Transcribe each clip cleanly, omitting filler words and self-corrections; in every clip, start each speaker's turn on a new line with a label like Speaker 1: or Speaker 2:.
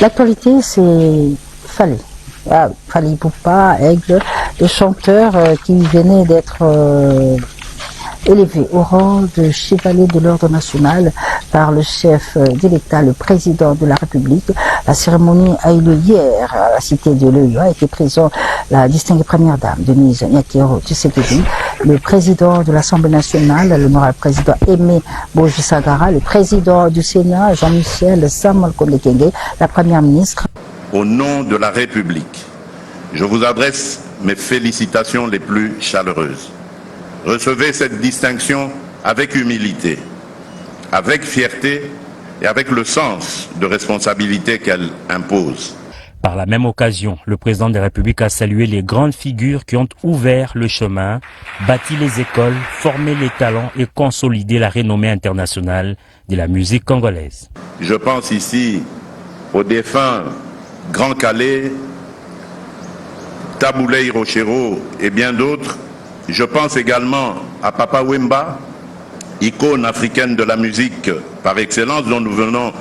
Speaker 1: L'actualité, c'est Fally Ipupa, Aigle, le chanteur qui venait d'être élevé au rang de chevalier de l'ordre national par le chef de l'État, le président de la République. La cérémonie a eu lieu hier à la cité de l'EUA. Était présent la distinguée première dame, Denise Nyakero Tshisekedi, le président de l'Assemblée nationale, l'honorable président Aimé Boji Sagara, le président du Sénat, Jean-Michel Samal-Kondekenge, la première ministre.
Speaker 2: Au nom de la République, je vous adresse mes félicitations les plus chaleureuses. Recevez cette distinction avec humilité, avec fierté et avec le sens de responsabilité qu'elle impose.
Speaker 3: Par la même occasion, le président de la République a salué les grandes figures qui ont ouvert le chemin, bâti les écoles, formé les talents et consolidé la renommée internationale de la musique congolaise.
Speaker 2: Je pense ici aux défunts Grand Calais, Taboulé Hiroshiro et bien d'autres. Je pense également à Papa Wemba, icône africaine de la musique par excellence dont nous venons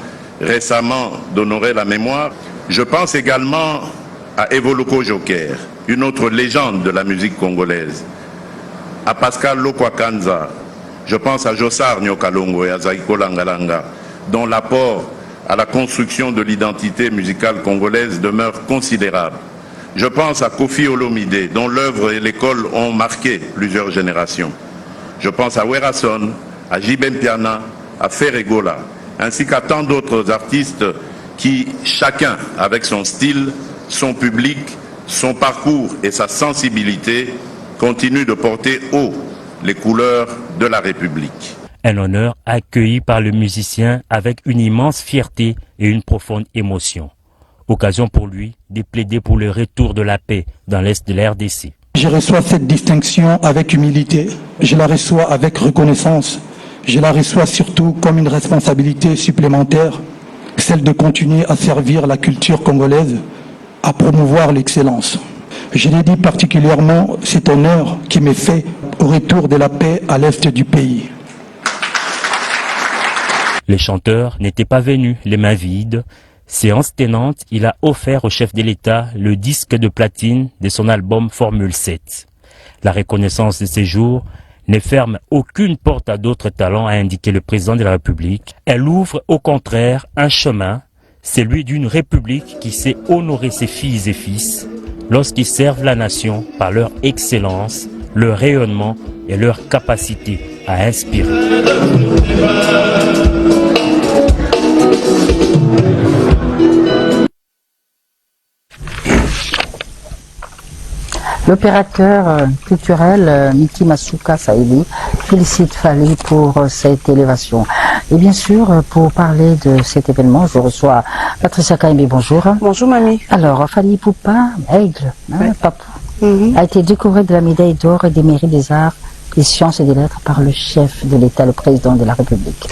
Speaker 2: récemment d'honorer la mémoire. Je pense également à Evoloko Joker, une autre légende de la musique congolaise. À Pascal Lokwakanza. Je pense à Jossar Nyokalongo et à Zaiko Langalanga, dont l'apport à la construction de l'identité musicale congolaise demeure considérable. Je pense à Kofi Olomide, dont l'œuvre et l'école ont marqué plusieurs générations. Je pense à Werason, à Jibem Piana, à Ferregola, ainsi qu'à tant d'autres artistes qui, chacun avec son style, son public, son parcours et sa sensibilité, continuent de porter haut les couleurs de la République.
Speaker 3: Un honneur accueilli par le musicien avec une immense fierté et une profonde émotion. Occasion pour lui de plaider pour le retour de la paix dans l'Est de la RDC.
Speaker 4: Je reçois cette distinction avec humilité, je la reçois avec reconnaissance, je la reçois surtout comme une responsabilité supplémentaire, celle de continuer à servir la culture congolaise, à promouvoir l'excellence. Je dédie particulièrement cet honneur qui m'est fait au retour de la paix à l'Est du pays.
Speaker 3: Les chanteurs n'étaient pas venus les mains vides. Séance tenante, il a offert au chef de l'État le disque de platine de son album Formule 7. La reconnaissance de ces jours ne ferme aucune porte à d'autres talents, a indiqué le président de la République. Elle ouvre au contraire un chemin, celui d'une République qui sait honorer ses filles et fils lorsqu'ils servent la nation par leur excellence, leur rayonnement et leur capacité à inspirer.
Speaker 1: L'opérateur culturel Miki Masuka Saïli félicite Fally pour cette élévation. Et bien sûr, pour parler de cet événement, je reçois Patricia Kaimbi. Bonjour.
Speaker 5: Bonjour, mamie.
Speaker 1: Alors, Fally Ipupa, Aigle,
Speaker 5: Oui.
Speaker 1: Papou, a été décoré de la médaille d'or et des mérites des arts, des sciences et des lettres par le chef de l'État, le président de la République.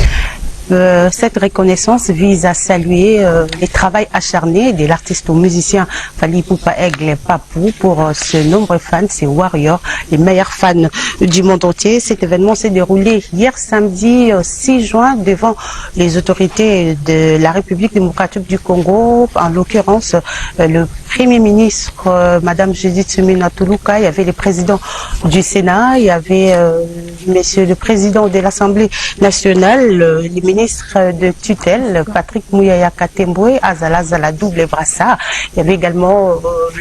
Speaker 5: Cette reconnaissance vise à saluer le travail acharné de l'artiste ou musicien Fally Ipupa Aigle Papou pour ses nombreux fans, ses warriors, les meilleurs fans du monde entier. Cet événement s'est déroulé hier samedi 6 juin devant les autorités de la République démocratique du Congo, en l'occurrence le Premier ministre Madame Judith Suminwa Tuluka, il y avait le président du Sénat, il y avait Monsieur le président de l'Assemblée nationale, le ministre de tutelle, Patrick Mouyaya Katemboué, Azala double brassard. Il y avait également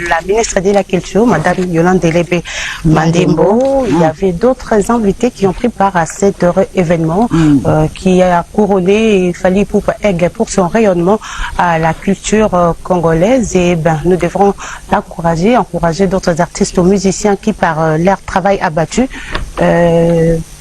Speaker 5: la ministre de la Culture, Madame Yolande Delebe Mandembo. Il y avait d'autres invités qui ont pris part à cet heureux événement qui a couronné Fally Ipupa Aigle pour son rayonnement à la culture congolaise. Et nous devrons encourager d'autres artistes ou musiciens qui, par leur travail abattu,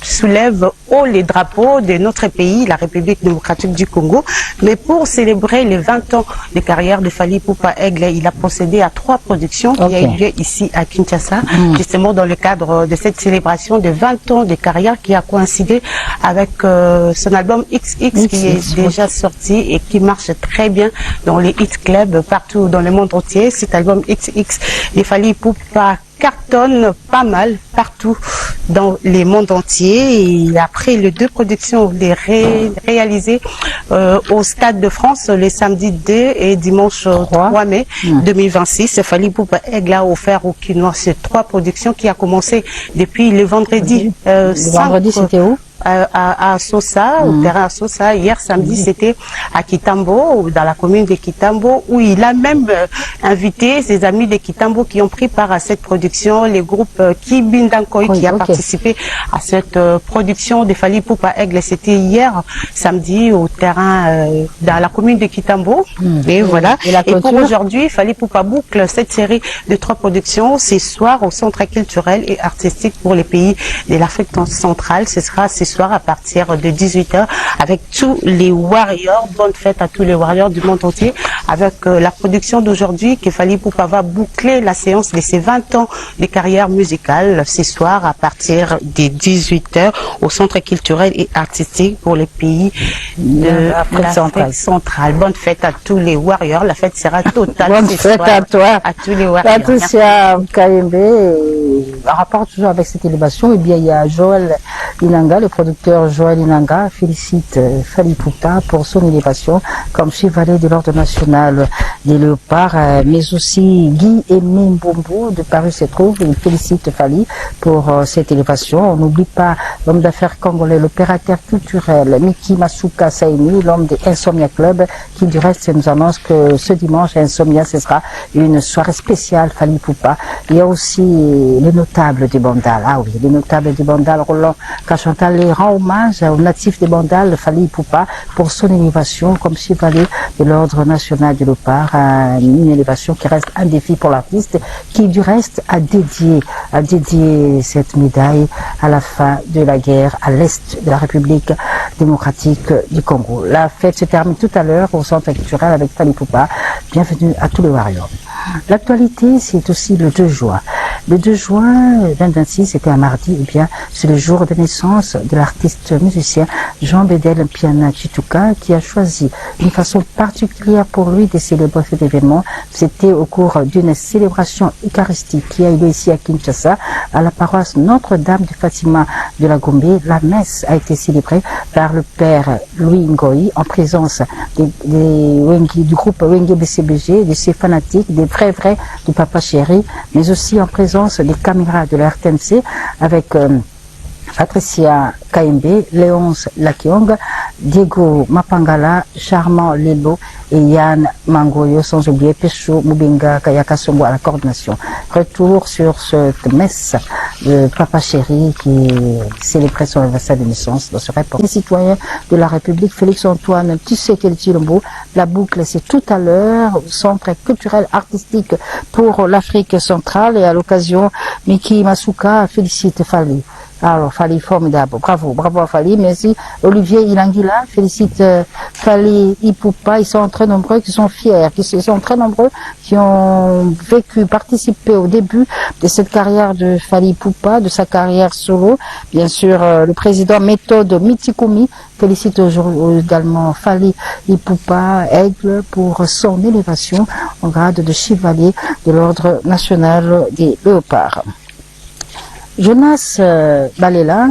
Speaker 5: soulèvent haut les drapeaux de notre pays, la République démocratique du Congo. Mais pour célébrer les 20 ans de carrière de Fally Ipupa Aigle, il a procédé à 3 productions qui a eu lieu ici à Kinshasa, justement dans le cadre de cette célébration de 20 ans de carrière qui a coïncidé avec son album XX qui est déjà sorti et qui marche très bien dans les hit clubs partout dans le monde entier. Cet album XX de Fally Ipupa cartonne pas mal partout dans le monde entier. Et après les deux productions réalisées au Stade de France les samedis 2 et dimanche 3 mai 2026, Fally Ipupa Aigle a offert au Quinois ces 3 productions qui a commencé depuis le vendredi.
Speaker 1: Le vendredi, c'était où?
Speaker 5: À Sosa, au terrain à Sosa. Hier samedi, c'était à Kitambo, dans la commune de Kitambo, où il a même invité ses amis de Kitambo qui ont pris part à cette production, les groupes Kibindankoy qui a participé à cette production de Fally Ipupa Aigle. C'était hier samedi au terrain dans la commune de Kitambo. Et voilà. Et pour aujourd'hui, Fally Ipupa boucle cette série de 3 productions ce soir au Centre culturel et artistique pour les pays de l'Afrique centrale. Ce sera ce soir à partir de 18h avec tous les warriors. Bonne fête à tous les warriors du monde entier avec la production d'aujourd'hui que Fally Ipupa va boucler la séance de ses 20 ans de carrière musicale ce soir à partir de 18h au Centre culturel et artistique pour les pays de l'Afrique centrale. Bonne fête à tous les warriors. La fête sera totale.
Speaker 1: Bonne fête à toi.
Speaker 5: À tous les warriors.
Speaker 1: Patricia KMB, en rapport toujours avec cette élévation, eh bien, il y a Joël Inanga, le producteur Joël Inanga félicite Fally Ipupa pour son élévation comme chevalier de l'ordre national des léopards, mais aussi Guy Aimé Mbombo de Paris se trouve. Il félicite Fally pour cette élévation. On n'oublie pas l'homme d'affaires congolais, l'opérateur culturel Miki Masuka Saini, l'homme de Insomnia Club, qui du reste nous annonce que ce dimanche à Insomnia, ce sera une soirée spéciale Fally Ipupa. Il y a aussi les notables du Bandal. Ah oui, les notables du Bandal, Roland Kachantal rend hommage aux natifs des Bandal, Fally Ipupa, pour son élévation comme chevalier de l'ordre national du léopard, une élévation qui reste un défi pour l'artiste, qui du reste a dédié cette médaille à la fin de la guerre à l'est de la République démocratique du Congo. La fête se termine tout à l'heure au Centre culturel avec Fally Ipupa. Bienvenue à tous les warriors. L'actualité, c'est aussi le 2 juin. Le 2 juin 2026, c'était un mardi, eh bien, c'est le jour de naissance de l'artiste musicien Jean Bédel Piana Chituka, qui a choisi une façon particulière pour lui de célébrer cet événement. C'était au cours d'une célébration eucharistique qui a eu lieu ici à Kinshasa, à la paroisse Notre-Dame de Fatima de la Gombe. La messe a été célébrée par le père Louis Ngoï en présence du groupe Wenge BCBG, de ses fanatiques, des vrais du Papa Chéri, mais aussi en présence des caméras de la RTNC avec Patricia KMB, Léonce Lakiong, Diego Mapangala, Charmant Lelo et Yann Mangoyo, sans oublier Pécho Mubinga Kayakasongo à la coordination. Retour sur cette messe de Papa Chéri qui célébrait son anniversaire de naissance dans ce rapport. Les citoyens de la République, Félix-Antoine Tshisekedi-Tshilombo, la boucle c'est tout à l'heure au Centre culturel artistique pour l'Afrique centrale et à l'occasion, Miki Masuka félicite Fally. Alors, Fally, formidable. Bravo à Fally. Merci. Olivier Ilangila félicite Fally Ipupa. Ils sont très nombreux, qui sont fiers, qui sont très nombreux, qui ont participé au début de cette carrière de Fally Ipupa, de sa carrière solo. Bien sûr, le président Méthode Mitikumi félicite aujourd'hui également Fally Ipupa Aigle pour son élévation en grade de chevalier de l'ordre national des léopards. Jonas Balela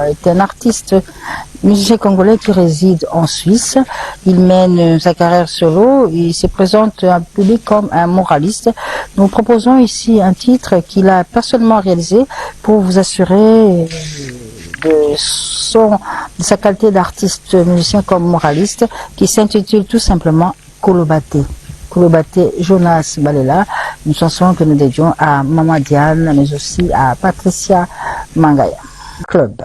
Speaker 1: est un artiste musicien congolais qui réside en Suisse. Il mène sa carrière solo. Il se présente à un public comme un moraliste. Nous proposons ici un titre qu'il a personnellement réalisé pour vous assurer de sa qualité d'artiste musicien comme moraliste, qui s'intitule tout simplement Kolobaté. Jonas Balela, une chanson que nous dédions à Maman Diane, mais aussi à Patricia Mangaya. Club.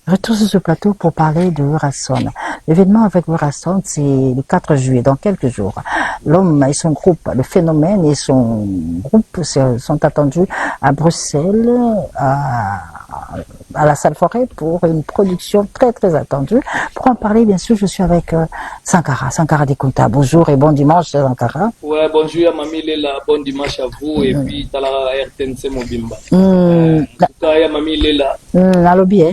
Speaker 1: Retour sur ce plateau pour parler de Werason. L'événement avec Werason, c'est le 4 juillet, dans quelques jours. L'homme et son groupe, le phénomène et son groupe sont attendus à Bruxelles, à la Salle Forêt pour une production très attendue. Pour en parler, bien sûr, je suis avec Sankara Dekunta. Bonjour et bon dimanche, Sankara.
Speaker 6: Ouais, bonjour à Mami Lela, bon dimanche à vous et puis à la RTNC Mobimba. Mami Lela.
Speaker 1: Alobi,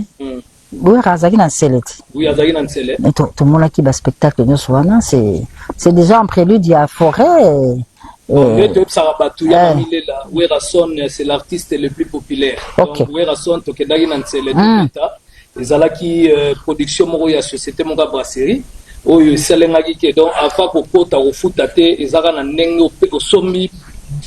Speaker 1: oui, Razagi Nanseleti.
Speaker 6: Oui, Razagi Nanseleti.
Speaker 1: Mais tout le monde qui va spectacle de Soana, c'est déjà en prélude, il y a Forêt.
Speaker 6: Werason, c'est l'artiste le plus populaire.
Speaker 1: Okay.
Speaker 6: Donc Werason, tokedaki na ntsele toketa ezalaki production moko ya société moko brasserie oyo esalengaki ke donc avant kokota kofuta te ezaka na ndenge osombi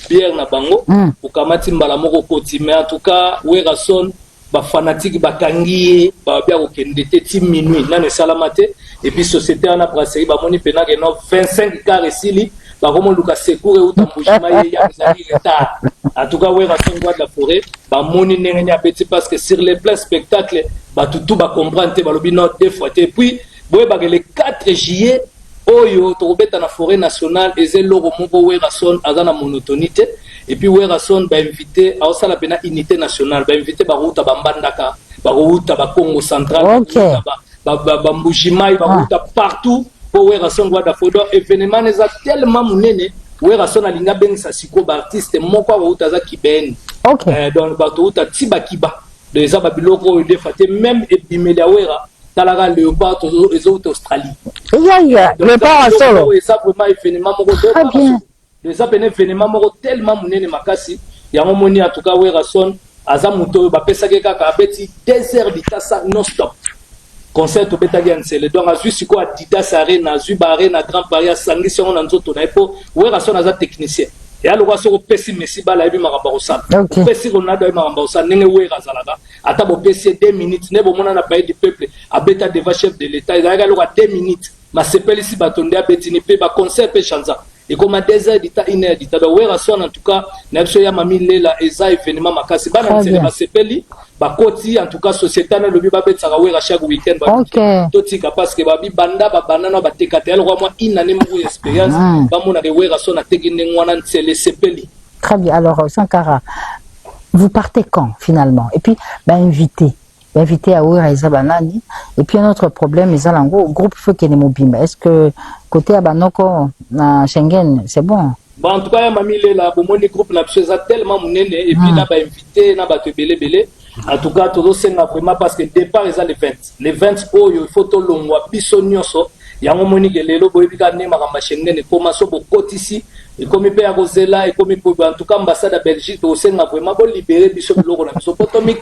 Speaker 6: bière na bango okamati mbala moko koti. Mais en tout cas Werason bafanatique bakangi babia kokende te ti minuit nano esalama te. Et puis société wana brasserie bamoni pena ke no 25 car esili bakomo luka secours euta mbujima ye ya ezali retard. En tout cas Werason Voix de la Forêt bamoni ndenge nya petit parce que sur les plans spectacle batutu ba comprendre te balobi non deux fois te. Puis boye ba le 4 juillet oyo tokobeta na forêt nationale ezelo moko Werason azana monotonité. Et puis Werason ba invité a osala pena unité nationale ba invité ba ruta bambandaka ba ruta ba Congo central ba mbujimai ba ruta partout pour Werason Voix de la Forêt. Événement neza tellement munene Werason alinga bengisa siko ba artiste moko ba ruta za kibeni. Donc ba ruta tiba kiba les ababiloko de faté même ebimelia Wera talaga Léopard les autres Australie.
Speaker 1: Léopard solo.
Speaker 6: Ça vraiment événement moko les appelés événement moko tellement munene makasi ya momoni en tout cas Werason azamuto ba pesake kaka abeti 2 heures d'itasa non stop. Concert au Betagian Sele. Donc, à Zuiko, à Didas Arena, à Zuba Arena, Grand Paris, à Sangui, sur un autre tournoi, Werason a technicien. Et alors, on va Pessi Messi, Balabi Marabarosa. Pessi Ronaldo Marabarosa, Nene Werazalaga, à Tabo Pessi 2 minutes, Nebo Mona Paye du peuple, à Beta Deva chef de l'État, il a alors à 2 minutes, ma sepelle ici, Batonde, à Betini, Peba, concert, Péchanza. Et comme à 2 heures d'État, 1 heure d'État, Werason, en tout cas, Nepsoya Mamile, la Eza, événement, Makasi, Banan, ma sepelle, Bakoti, en tout cas, société, le Bibabet Sarawera chaque week-end, Totika, parce que Babi Banda, Banana, Batekatel, moi, une année, mon expérience, Bamona de Werason, a Teginengwanan, c'est les sepeli.
Speaker 1: Très bien. Alors, Sankara, vous partez quand, finalement? Et puis, invité à Ouira et Zabanani. Et puis, un autre problème, les Alango, groupe Feu Kenemobimba. Est-ce que, côté Abanoko, na Schengen, c'est bon?
Speaker 6: Bon, en tout cas, Mamile, la Bomoni groupe, n'a pas tellement mounéne, et puis, n'a pas invité, n'a pas belé. En tout cas, tout ça, vraiment, parce que le départ, ils ont les 20. Les 20, oh, il faut tout le monde, bisonioso, il y a un moment que les lobos, ils ont ma chaîne, et comme ça, beaucoup ici, et comme il peut y avoir Zela, et comme il peut, en tout cas, l'ambassade de Belgique, tout ça, vraiment, pour libérer, bisou, le logo, il faut tout le monde,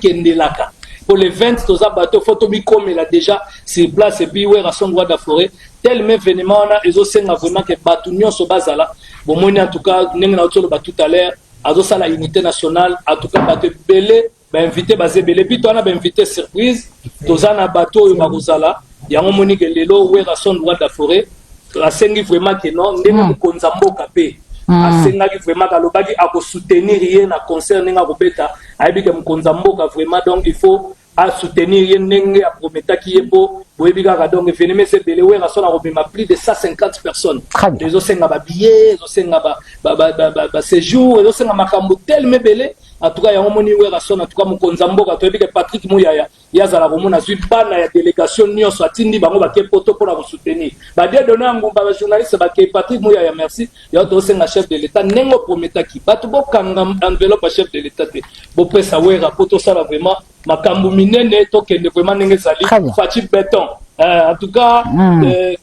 Speaker 6: pour les 20, tout ça, bateau, photo, comme il a déjà sur place, et puis, Werason Voix de la Forêt, tel même événement, ils ont vraiment que Batunion se base là. Bon, moi, en tout cas, nous avons tout à l'heure, à la unité nationale, en tout cas, bateau belé, invité basé belé, puis on a invité surprise, tous un bateau, il y a un monique lelo, Werason Voix de la Forêt, la scène vraiment que non, nous avons Konzambo Kapé. Asengaki vraiment kalobaki ako soutenir rien na concert ninga kobeta ayebi ke mkonzambo ka vraiment donc il faut à soutenir rien nenge a prometaki yebo boyebi kaka donc événement c'est belé Werason a robima plus de 150 personnes les osenga ba billets les osenga ba séjour les osenga makambo tellement belé en tout cas ya moni Werason en tout cas mkonzambo ka toyebi ke Patrick Muyaya yazala komona zui bana ya délégation nyonso atindi bango ba ke poto pour la soutenir ba de donner ngomba ba journaliste ba ke Patrick Muyaya merci ya to senga chef de l'état nengo prometaki batu bo kanga enveloppe chef de l'état te bo pesa Wera poto sala vraiment makambo minene to kende vraiment nenge zali Fati Béton. En tout cas,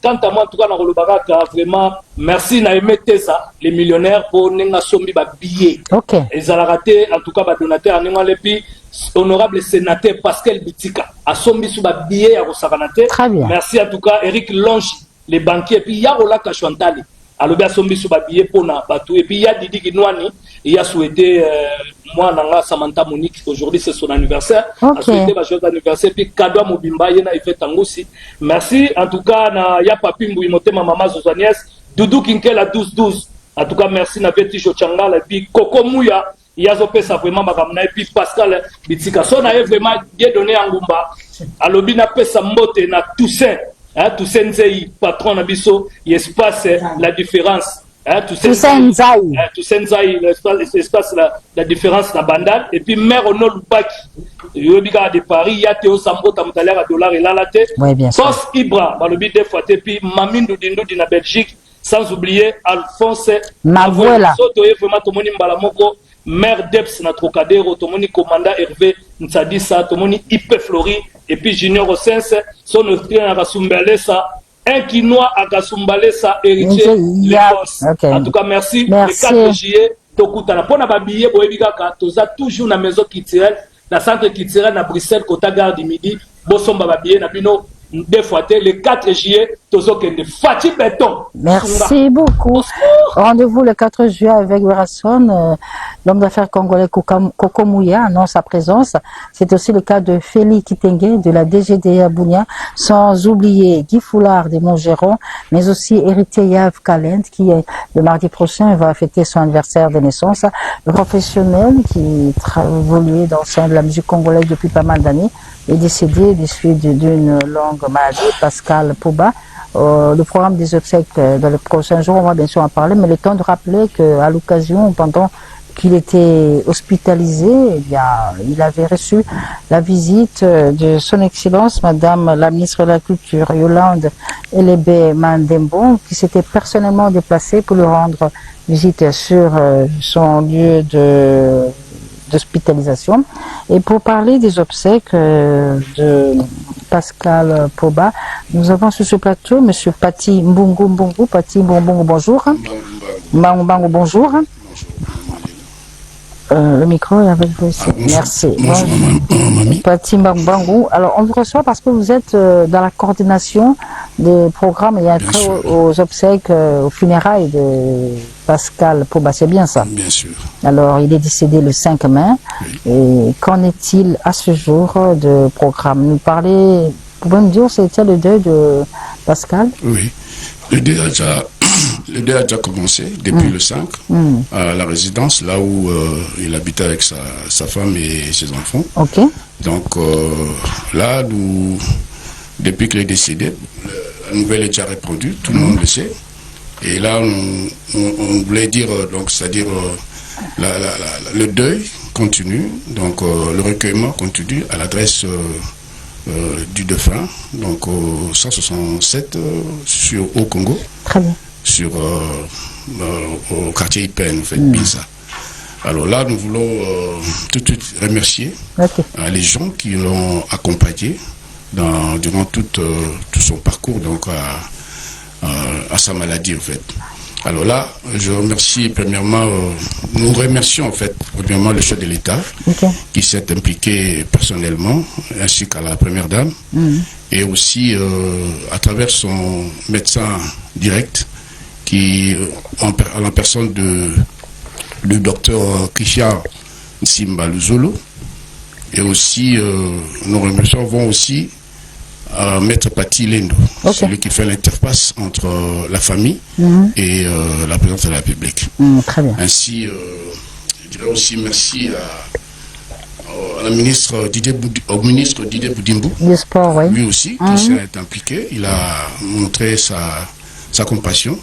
Speaker 6: quant à moi, en tout cas, dans le baraka, vraiment, merci na aimé ça, les millionnaires, pour nenga sombi ba billet. Et ça l'a raté, en tout cas, ba donateur, nenga lepi, honorable sénateur Pascal Bitika, a sombi sous ba billet à Rosaranate. Merci en tout cas, Eric Longe, les banquiers, et puis il y a Rola Kachwantali. Alors, il y a sombi sous ba billet pour na batou, et puis il y a Didi Ginouani, il a souhaité, moi, Nanga Samantha Monique, aujourd'hui c'est son anniversaire. A souhaité ma joyeux anniversaire. Puis Kadwa Mobimba, il a fait Tangoussi. Merci. En tout cas, il y a Papi Mbouimote, ma maman Zozaniès. Doudou Kinkel à 12-12. En tout cas, merci. Naveti Jochangala. Et puis Koko Mouya, il y a Zopé, ça vraiment, ma et puis Pascal Bitika. Son a vraiment bien donné en Gumba. Alors, il a fait sa motte, na Toussaint. Toussaint Nzei, patron Nabiso, il espace la différence. Toussaint Nzaï, l'espace, la différence, la bandade. Et puis, maire Ono Lupaki, Yobiga de Paris, il y a Théo Sambo, Tamutaler à dollar et là, la tête. Sos Ibra, Balobi de Fouate, puis Mamindou Dindou de la Belgique, sans oublier Alphonse Mavoula. Sotoye, vraiment, Tomoni Mbalamoko, maire d'Eps, notre Trocadéro, Tomoni commandant Hervé Nsadissa, Tomoni Ipe Flori, et puis Junior Osens, son autre à Rasumbelesa. un Quinois à Kasumbalesa, héritier Léos.
Speaker 1: Okay.
Speaker 6: En tout cas, merci.
Speaker 1: Merci.
Speaker 6: Le 4 juillet, Tokutana. Pour n'a billet, Toza toujours na maison culturelle, na centre culturel à Bruxelles, Kota Gare du Midi, Bosomba billet, na bino. Deux fois, le 4 juillet, Fatih Béton.
Speaker 1: Merci beaucoup. Rendez-vous le 4 juillet avec Werrason, l'homme d'affaires congolais Koko Mouya annonce sa présence. C'est aussi le cas de Félix Kitenge de la DGDA Bounia, sans oublier Guy Foulard de Montgeron, mais aussi héritier Yav Kalend qui le mardi prochain va fêter son anniversaire de naissance. Le professionnel qui évoluait dans le sein de la musique congolaise depuis pas mal d'années est décédé des suites d'une longue maladie, Pascal Pouba. Le programme des obsèques dans les prochains jours, on va bien sûr en parler, mais le temps de rappeler qu'à l'occasion, pendant qu'il était hospitalisé, eh bien, il avait reçu la visite de son Excellence, Madame la ministre de la Culture, Yolande Elebe Mandembo, qui s'était personnellement déplacée pour lui rendre visite sur son lieu d'hospitalisation. Et pour parler des obsèques de Pascal Pouba, nous avons sur ce plateau M. Pati Mbungu. Pati Mbungu, bonjour. Mbungu, bonjour. Le micro est avec vous ici. Merci.
Speaker 7: Bonjour, mamie.
Speaker 1: Pati Mbungu. Alors, on vous reçoit parce que vous êtes dans la coordination des programmes et aux obsèques, aux funérailles de Pascal Pouba. C'est bien ça?
Speaker 7: Bien sûr.
Speaker 1: Alors, il est décédé le 5 mai. Oui. Et qu'en est-il à ce jour de programme? Nous parler, pouvez-vous me dire, c'était le deuil de Pascal?
Speaker 7: Oui. Le deuil a déjà commencé depuis le 5 à la résidence, là où il habitait avec sa femme et ses enfants.
Speaker 1: Ok.
Speaker 7: Donc là, depuis qu'il est décédé, la nouvelle est déjà répandue, tout le monde le sait. Et là, on voulait dire, donc, c'est-à-dire le deuil continue, donc le recueillement continue à l'adresse du défunt, donc au 167 au Congo.
Speaker 1: Très bien.
Speaker 7: Au quartier Ipen, en fait, bien ça. Alors là, nous voulons tout de suite remercier les gens qui l'ont accompagné durant tout son parcours, donc à sa maladie, en fait. Alors là, je remercie premièrement, nous remercions en fait premièrement le chef de l'État qui s'est impliqué personnellement, ainsi qu'à la première dame, et aussi à travers son médecin direct, qui à la personne du docteur Christian Simba Luzolo, et aussi nous remercions aussi Maître Pati Lendo, celui qui fait l'interface entre la famille et la présidence de la République.
Speaker 1: Très bien.
Speaker 7: Ainsi, je dirais aussi merci à la ministre au ministre Didier Boudimbo,
Speaker 1: du sport, oui.
Speaker 7: Lui aussi, qui s'est impliqué. Il a montré sa compassion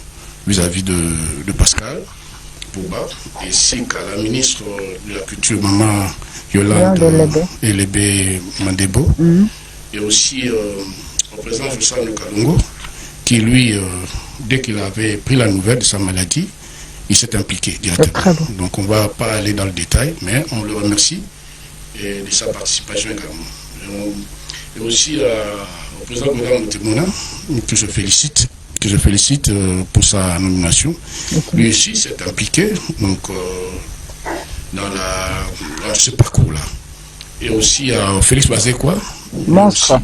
Speaker 7: vis-à-vis de Pascal Pouba, ainsi qu'à la ministre de la Culture, Maman Yolande Elebe Mandembo. Et aussi au président Joseph Kalongo, qui lui, dès qu'il avait pris la nouvelle de sa maladie, il s'est impliqué directement. Donc on ne va pas aller dans le détail, mais on le remercie et de sa participation également. Et aussi au président Godam Mouna, que je félicite pour sa nomination. Lui aussi s'est impliqué donc, dans ce parcours-là. Et aussi Félix Bazekwa,
Speaker 1: monstre,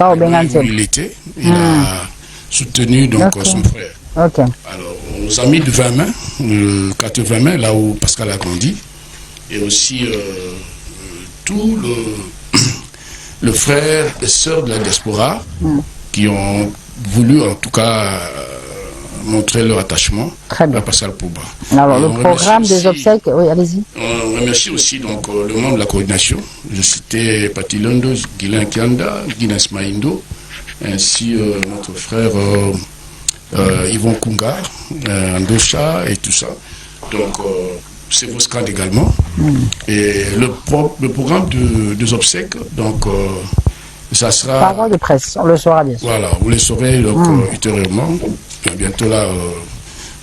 Speaker 7: il a soutenu donc son frère. Alors, aux amis de 20 mains, le 80 mains, là où Pascal a grandi, et aussi tout le frère et sœurs de la diaspora qui ont voulu en tout cas montrer leur attachement à Pascal Pouba.
Speaker 1: Alors, le programme des obsèques, oui, allez-y.
Speaker 7: On remercie aussi donc, le membre de la coordination. Je citais Pati Londo, Guilain Kianda, Guinness Maindo, ainsi notre frère Yvon Kungar, Andosha et tout ça. Donc, c'est vos scans également. Et le programme des obsèques, donc, ça sera...
Speaker 1: Par voie de presse, on le saura bien sûr.
Speaker 7: Voilà, vous le saurez donc, ultérieurement. Bientôt là,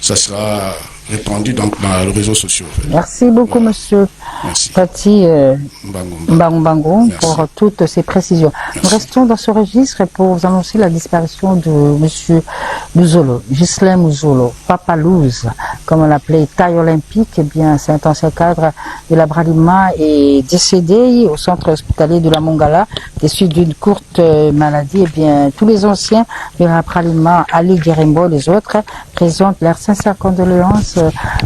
Speaker 7: ça sera répandu donc dans les réseaux sociaux. En fait.
Speaker 1: Merci beaucoup, monsieur Tati Mbango pour toutes ces précisions. Merci. Nous restons dans ce registre pour vous annoncer la disparition de monsieur Luzolo, Ghislain Luzolo, Papa Luz, comme on l'appelait, taille olympique. Eh bien, c'est un ancien cadre de la Bralima est décédé au centre hospitalier de la Mongala, des suite d'une courte maladie. Eh bien, tous les anciens de la Bralima, Ali Guérimbo, les autres, présentent leurs sincères condoléances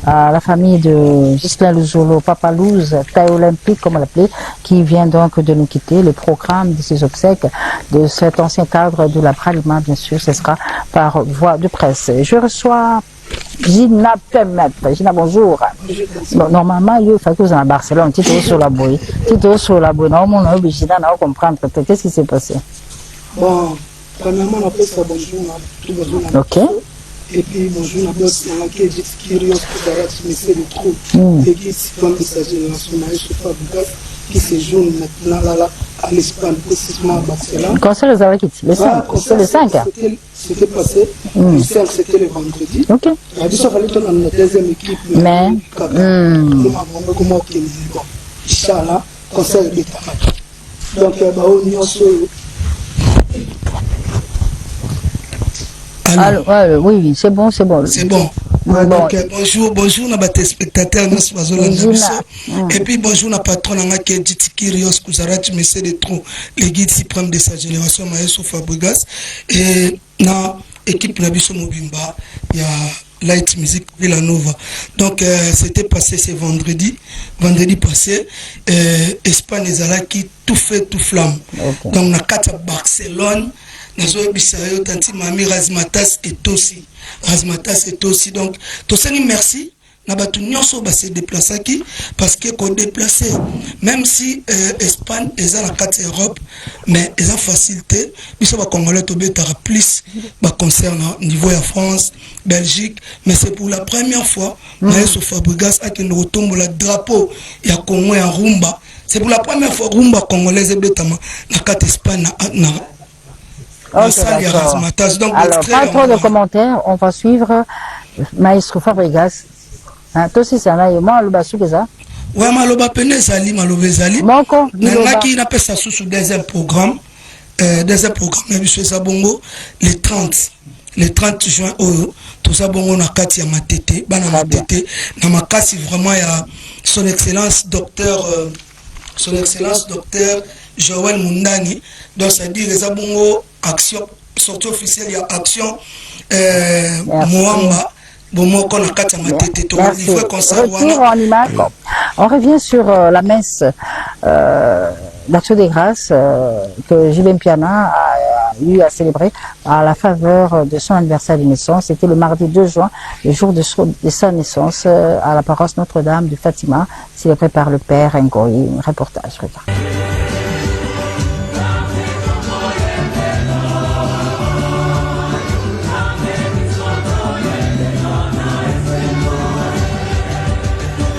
Speaker 1: à la famille de Ghislain Luzolo, Papa Luz, taille olympique, comme on l'appelait, qui vient donc de nous quitter. Le programme de ces obsèques de cet ancien cadre de la Bralima, bien sûr, ce sera par voie de presse. Je reçois Gina Temet. Gina, bonjour. Bon, normalement, il faut que vous à Barcelone, Tito sur la bouille. Normalement, on a Gina, on comprendre. Qu'est-ce qui s'est passé?
Speaker 8: Bon, premièrement, on appelle ça bonjour à tout bonjour.
Speaker 1: Ok.
Speaker 8: Et puis bonjour à boss, on a qui est curieux, que d'arrêter de se de trop. Et qui est comme de sa génération, qui séjourne maintenant là, à l'Espagne, précisément à Barcelone.
Speaker 1: Quand c'est les avec le 5? C'est le 5?
Speaker 8: C'était passé. Le 5, c'était le vendredi.
Speaker 1: Ok.
Speaker 8: Il a dit ça, fallait dans la deuxième équipe.
Speaker 1: Mais.
Speaker 8: Comment qu'il dit, bon, Inch'Allah, concert de Bétama. Donc, on y a
Speaker 1: oui, c'est bon.
Speaker 8: C'est bon. Ouais, donc, bonjour, na téléspectateurs, et puis bonjour, na patron, qui est Kirios Kouzarat, monsieur de trop, les guides suprêmes de sa génération, Maestro Fabregas, et na équipe Nabiso Mobimba, il y a Light Music Villanova. Donc, c'était passé ce vendredi passé, Espagne et qui tout fait, tout flamme. Okay. Donc, na Kata Barcelone, Nazo Bissayo, Tanti Mami Razmatas et aussi. Donc, Tosani, merci. Nabatu Nyonso va se déplacer qui parce que qu'on déplacer, même si Espagne est à la carte Europe, mais ils ont facilité. Ils sont congolais tombés par plus concernant niveau de France, Belgique, mais c'est pour la première fois. Maestro Fabregas a qu'il retombe le drapeau. Il y a Congo et Rumba. C'est pour la première fois Rumba congolaise et Betama la carte Espagne
Speaker 1: Okay, donc, alors, pas trop de commentaires, on va suivre Maestro Fabregas. Toi aussi, c'est un moi, le basou que ça.
Speaker 8: Ouais, maloba pene zali, maloba zali.
Speaker 1: Moko,
Speaker 8: qui n'a pas ça sous deuxième programme, mais monsieur Zabongo, le 30 juin, tout ça, bon, on a Katia Matete, Bana Matete, Namakasi, vraiment, il y a son excellence, docteur Joël Mundani, donc ça dit, les Zabongo, action, sortie officielle, il y a action, Moamba.
Speaker 1: Merci. Retour en image. On revient sur la messe d'Action des Grâces que Jibem Piana a eu à célébrer à la faveur de son anniversaire de naissance. C'était le mardi 2 juin, le jour de sa naissance, à la paroisse Notre-Dame de Fatima, célébré par le père Ngoï. Reportage, regarde.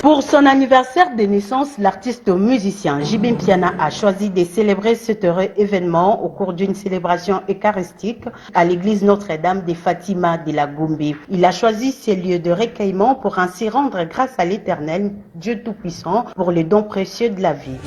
Speaker 5: Pour son anniversaire de naissance, l'artiste musicien Jibem Piana a choisi de célébrer cet heureux événement au cours d'une célébration eucharistique à l'église Notre-Dame de Fatima de la Gombe. Il a choisi ces lieux de recueillement pour ainsi rendre grâce à l'Éternel, Dieu Tout-Puissant, pour les dons précieux de la vie.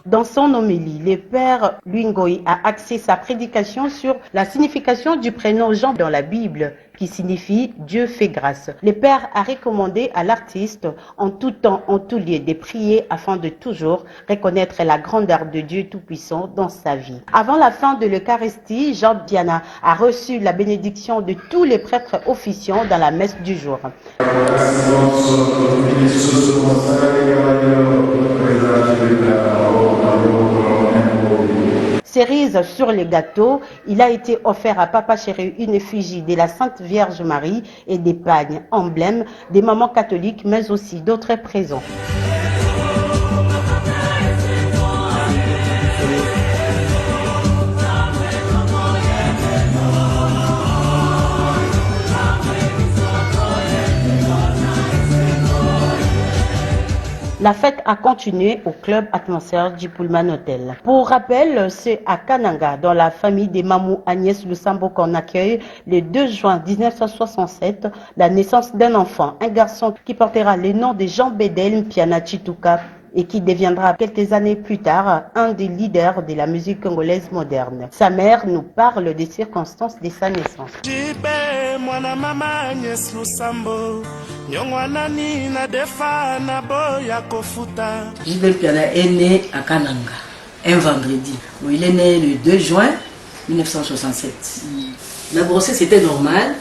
Speaker 5: Dans son homélie, le père Luingoï a axé sa prédication sur la signification du prénom Jean dans la Bible, qui signifie Dieu fait grâce. Le père a recommandé à l'artiste, en tout temps, en tout lieu, de prier afin de toujours reconnaître la grandeur de Dieu Tout-Puissant dans sa vie. Avant la fin de l'Eucharistie, Jean Piana a reçu la bénédiction de tous les prêtres officiants dans la messe du jour. Cerise sur les gâteaux, il a été offert à Papa Chéri une effigie de la Sainte Vierge Marie et des pagnes, emblèmes des mamans catholiques, mais aussi d'autres présents. La fête a continué au club Atmosphère du Pullman Hotel. Pour rappel, c'est à Kananga, dans la famille des Mamou Agnès Lusambo, qu'on accueille le 2 juin 1967 la naissance d'un enfant, un garçon qui portera le nom de Jean Bédel Piana Chituka et qui deviendra quelques années plus tard un des leaders de la musique congolaise moderne. Sa mère nous parle des circonstances de sa naissance.
Speaker 9: Gilbert Piana est né à Kananga, un vendredi. Il est né le 2 juin 1967. La grossesse était normale,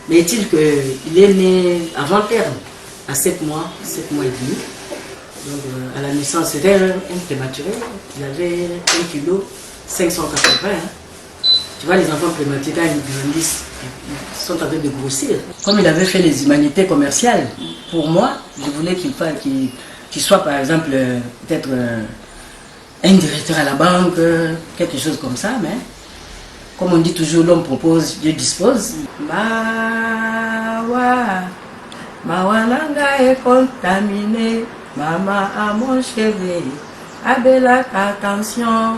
Speaker 9: mais est-il qu'il est né avant terme, à 7 mois et demi. Donc, à la naissance, c'était un prématuré. Il avait 1 kg 580. Tu vois, les enfants prématurés, quand ils grandissent, ils sont en train de grossir. Comme il avait fait les humanités commerciales, pour moi, je voulais qu'il soit, par exemple, peut-être un directeur à la banque, quelque chose comme ça. Mais comme on dit toujours, l'homme propose, Dieu dispose. Mawananga est contaminé. Maman à mon cheveu, abela attention,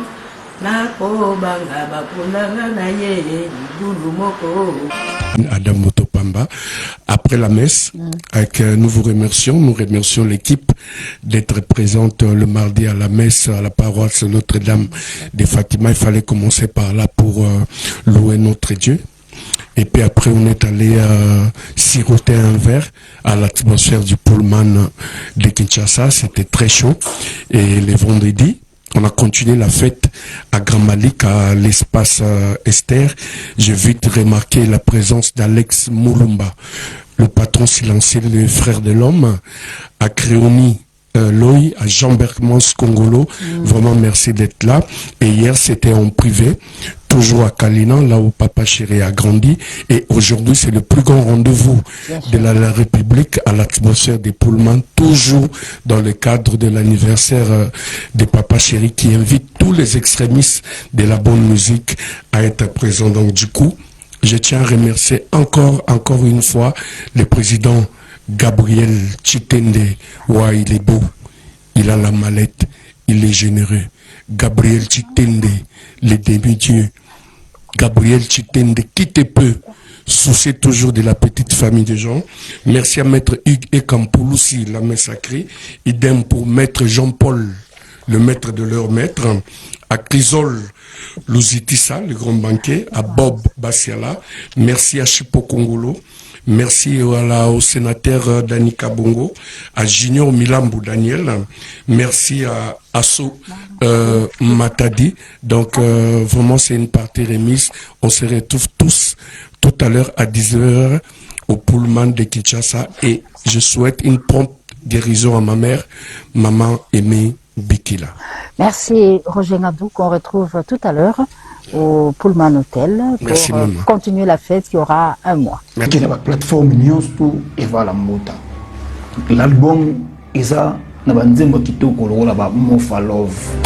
Speaker 9: na ko banga bapunanga na ye, bulu moko.
Speaker 7: Adam Motopamba, après la messe, nous vous remercions, nous remercions l'équipe d'être présente le mardi à la messe à la paroisse Notre-Dame de Fatima. Il fallait commencer par là pour louer notre Dieu. Et puis après, on est allé siroter un verre à l'atmosphère du Pullman de Kinshasa. C'était très chaud. Et les vendredis, on a continué la fête à Grand Malik, à l'espace Esther. J'ai vite remarqué la présence d'Alex Moulumba, le patron silencieux, le frère de l'homme, à Créoni. Loï, à Jean Bergmans Congolo, vraiment merci d'être là. Et hier c'était en privé, toujours à Kalinan, là où Papa Chéri a grandi. Et aujourd'hui c'est le plus grand rendez-vous de la République à l'atmosphère des Pullman, toujours dans le cadre de l'anniversaire de Papa Chéri, qui invite tous les extrémistes de la bonne musique à être présents. Donc du coup, je tiens à remercier encore une fois le président Gabriel Chitende. Ouais, il est beau, il a la mallette, il est généreux. Gabriel Chitende, le demi-dieu. Gabriel Chitende, qui te peut soucier toujours de la petite famille des gens. Merci à Maître Hugues Ekampouloussi, la main sacrée. Idem pour Maître Jean-Paul, le maître de leur maître. À Chrysol Luzitissa, le grand banquier. À Bob Bassiala. Merci à Chipo Kongolo. Merci au sénateur Dani Kabongo, à Junior Milambou Daniel, merci à Asso Matadi. Donc vraiment c'est une partie remise. On se retrouve tous tout à l'heure à 10h au Pullman de Kinshasa et je souhaite une prompte guérison à ma mère, maman Aimée Bikila.
Speaker 1: Merci Roger Nabou qu'on retrouve tout à l'heure au Pullman Hotel pour continuer la fête qui aura un mois.
Speaker 10: Merci. La plateforme News pour Eva Lamota. L'album Isa Nabanzembo Kitoko Lola Mofa Love.